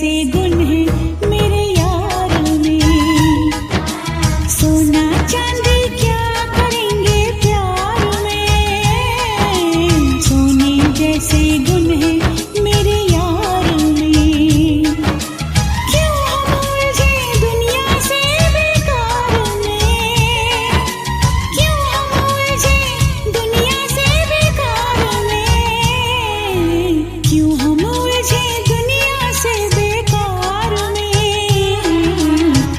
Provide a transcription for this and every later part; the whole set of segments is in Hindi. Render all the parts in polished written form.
जैसे गुण है मेरे यार में। सोना चांदी क्या करेंगे प्यार में, सोने जैसे गुण है मेरे यार में। क्यों हम उलझे दुनिया से बेकार में, क्यों हम उलझे दुनिया से बेकार में, क्यों हम उलझे दुनिया से बेकार में।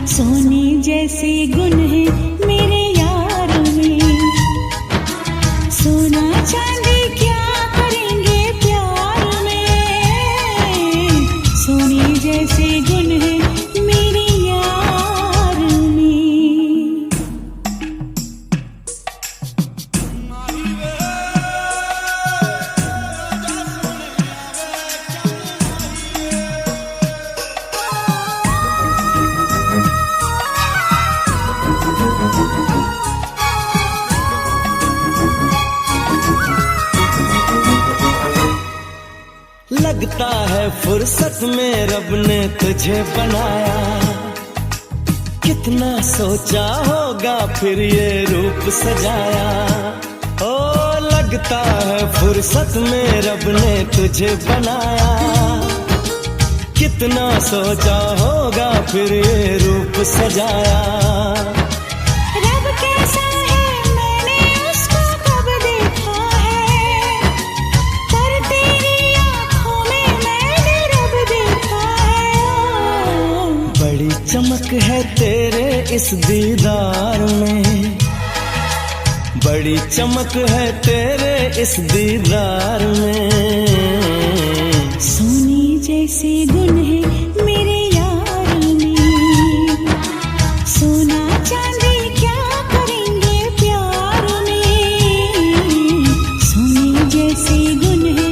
सोने जैसे गुण है मेरे यार में। सोना चांदी क्या करेंगे प्यार में, सोने जैसे गुण है मेरे यार में। लगता है फुर्सत में रब ने तुझे बनाया, कितना सोचा होगा फिर ये रूप सजाया। ओ लगता है फुर्सत में रब ने तुझे बनाया, कितना सोचा होगा फिर ये रूप सजाया। रब कैसा है मैंने उसको कब देखा है, पर तेरी आँखों में मैंने रब देखा है। बड़ी चमक है तेरे इस दीदार में, बड़ी चमक है तेरे इस दीदार में। सोने जैसे गुण है मेरे यार में। सोना चांदी क्या करेंगे प्यार में, सोने जैसे गुण है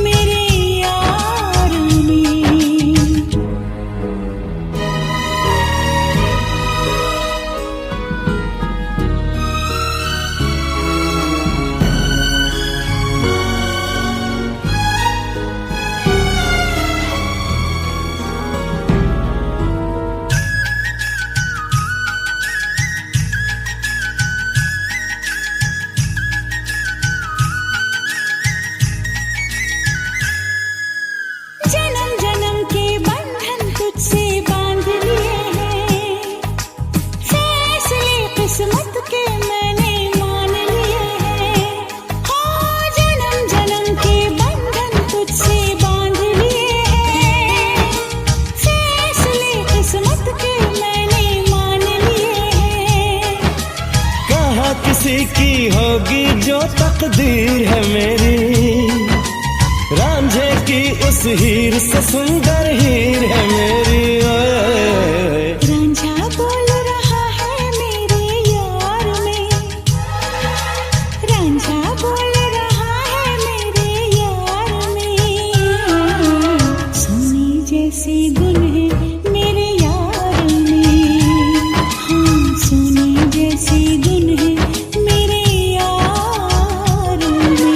मेरे यार में। जन्म जन्म के बंधन तुझसे बांध लिए हैं, फैसले किस्मत के मैंने मान लिए हैं। हो जन्म जन्म के बंधन तुझसे बांध लिए हैं, फैसले किस्मत के मैंने मान लिए हैं। कहाँ किसी की होगी जो तकदीर है मेरी, रांझे की उस हीर से सुंदर हीर है मेरी। ओए रांझा बोल रहा है मेरे यार में, रांझा बोल रहा है मेरे यार में। सोने जैसे गुण है मेरे यार में, हाँ सोने जैसे गुण है मेरे यार में।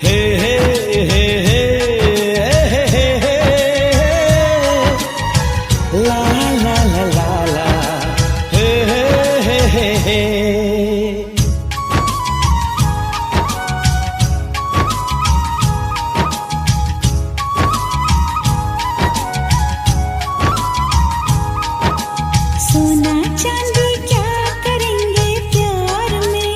हे हे हे हे हे हे हे ला ला ला ला ला हे हे हे हे हे। सोना चांदी क्या करेंगे प्यार में,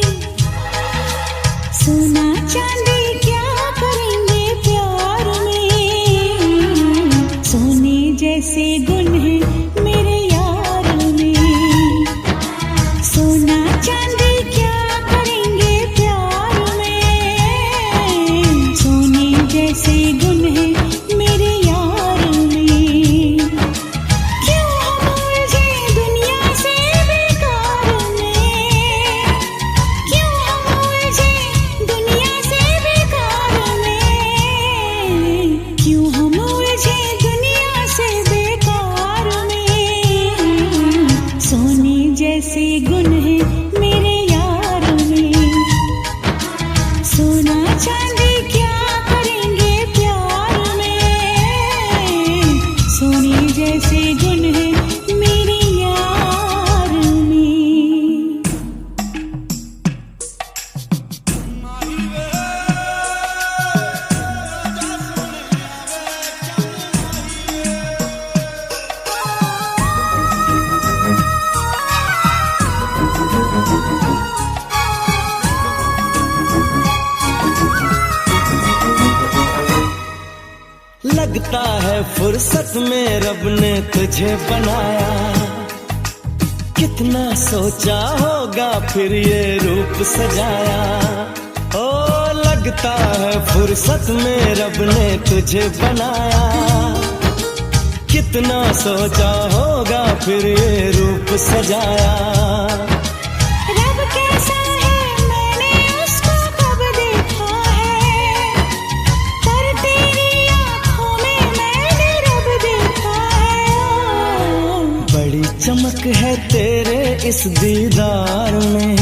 सोना चांदी क्या करेंगे प्यार में। सोने जैसे गुण है मेरे यार में। सोना जैसे गुण है मेरे यार में। सोना चांदी क्या करेंगे प्यार में, सोने जैसे गुण है मेरे यार में। लगता है फुर्सत में रब ने तुझे बनाया, कितना सोचा होगा फिर ये रूप सजाया। ओ लगता है फुर्सत में रब ने तुझे बनाया, कितना सोचा होगा फिर ये रूप सजाया। रब कैसा है मैंने उसको कब देखा है, पर तेरी आँखों में मैंने रब देखा है। बड़ी चमक है तेरे इस दीदार में,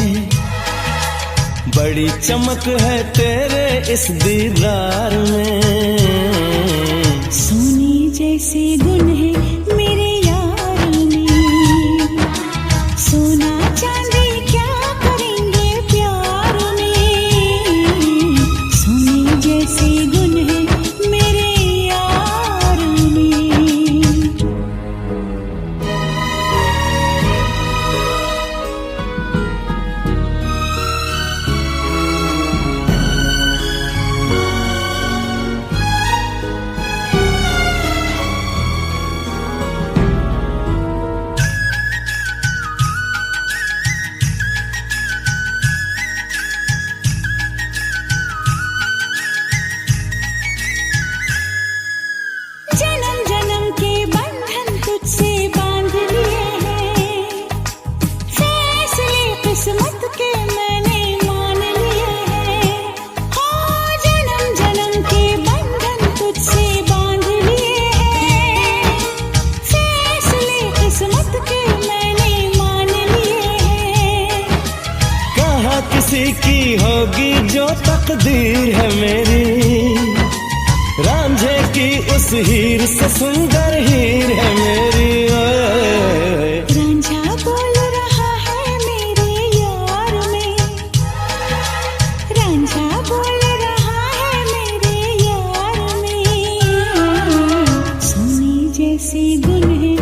बड़ी चमक है तेरे इस दीदार में। सोने जैसे गुण है मेरे यार में, सोना चांदी क्या करेंगे प्यार में, सोने जैसे गुण है मेरे यार में। जन्म जन्म के बंधन तुझसे बांध लिए हैं, फैसले किस्मत के मैंने मान लिए हैं। हो जन्म जन्म के बंधन तुझसे बांध लिए हैं, फैसले किस्मत के मैंने मान लिए हैं। कहा किसी की होगी जो तकदीर है मेरी, रांझे की उस हीर से सुंदर हीर है मेरी। रांझा बोल रहा है मेरे यार में, रांझा बोल रहा है मेरे यार में। सोने जैसे गुण है